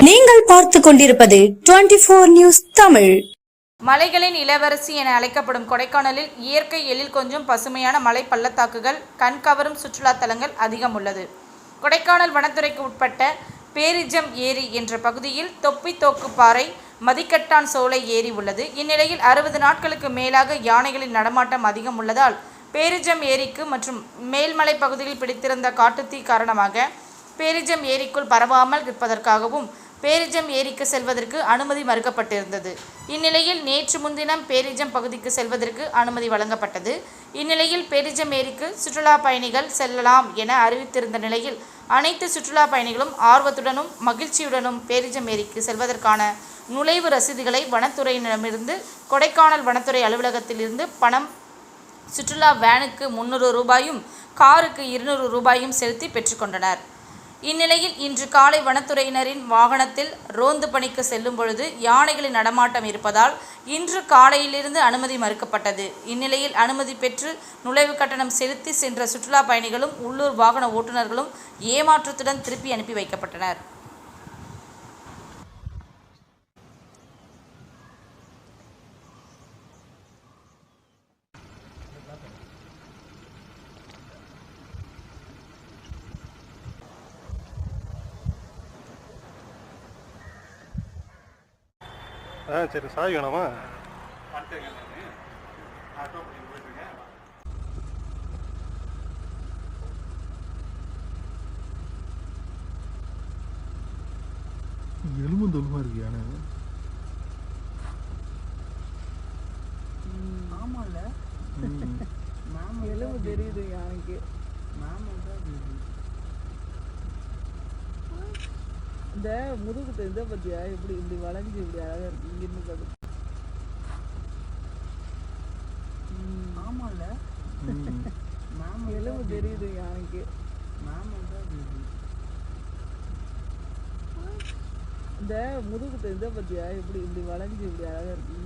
நீங்கள் பார்த்து கொண்டிருப்பது 24 நியூஸ் தமிழ். மலைகளின் இளவரசி என அழைக்கப்படும் கொடைக்கானலில் இயற்கை எழில் கொஞ்சம் பசுமையான மலை பள்ளத்தாக்குகள், கண்கவரும் சுற்றுலா தலங்கள் அதிகம் உள்ளது. கொடைக்கானல் வனத்துறைக்கு உட்பட்ட பேரிஜம் ஏரி என்ற பகுதியில் தொப்பி தோக்குப்பாறை, மதிக்கட்டான் சோலை ஏரி உள்ளது. இந்நிலையில் 60 நாட்களுக்கு மேலாக யானைகளின் நடமாட்டம் அதிகம் உள்ளதால் பேரிஜம் ஏரிக்கு மற்றும் மேல்மலை பகுதியில் பிடித்திருந்த காட்டுத்தீ காரணமாக பேரிஜம் ஏரிக்குள் பரவாமல் இருப்பதற்காகவும் பேரிஜம் ஏரிக்கு செல்வதற்கு அனுமதி மறுக்கப்பட்டிருந்தது. இந்நிலையில் நேற்று முன்தினம் பேரிஜம் பகுதிக்கு செல்வதற்கு அனுமதி வழங்கப்பட்டது. இந்நிலையில் பேரிஜம் ஏரிக்கு சுற்றுலா பயணிகள் செல்லலாம் என அறிவித்திருந்த நிலையில் அனைத்து சுற்றுலா பயணிகளும் ஆர்வத்துடனும் மகிழ்ச்சியுடனும் பேரிஜம் ஏரிக்கு செல்வதற்கான நுழைவு ரசீதுகளை வனத்துறையினரிடமிருந்து கொடைக்கானல் வனத்துறை அலுவலகத்தில் இருந்து பணம் சுற்றுலா வேனுக்கு 300 ரூபாயும் காருக்கு 200 ரூபாயும் செலுத்தி பெற்றுக்கொண்டனர். இந்நிலையில் இன்று காலை வனத்துறையினரின் வாகனத்தில் ரோந்து பணிக்கு செல்லும் பொழுது யானைகளின் நடமாட்டம் இருப்பதால் இன்று காலையிலிருந்து அனுமதி மறுக்கப்பட்டது. இந்நிலையில் அனுமதி பெற்று நுழைவு கட்டணம் செலுத்தி சென்ற சுற்றுலா பயணிகளும் உள்ளூர் வாகன ஓட்டுநர்களும் ஏமாற்றத்துடன் திருப்பி அனுப்பி வைக்கப்பட்டனர். சரி, சாய் வேணாமா? எலும்பு தொலுமா இருக்கு யானை. ஆமால மாமா எலும்பு தெரியுது யானைக்கு. மாமா தான் தெரியுது. இந்த முதுகு இதை பத்தியா இப்படி இப்படி வளைஞ்சு இப்படி அழகா இருக்கு. இங்கிருந்து பார்த்து ஆமால மாமா எலும்பு தெரியுது யானைக்கு. மாமா தான் தெரியுது. இந்த முதுகு இதை பத்தியா இப்படி இப்படி வளைஞ்சு இப்படி அழகா இருக்கு.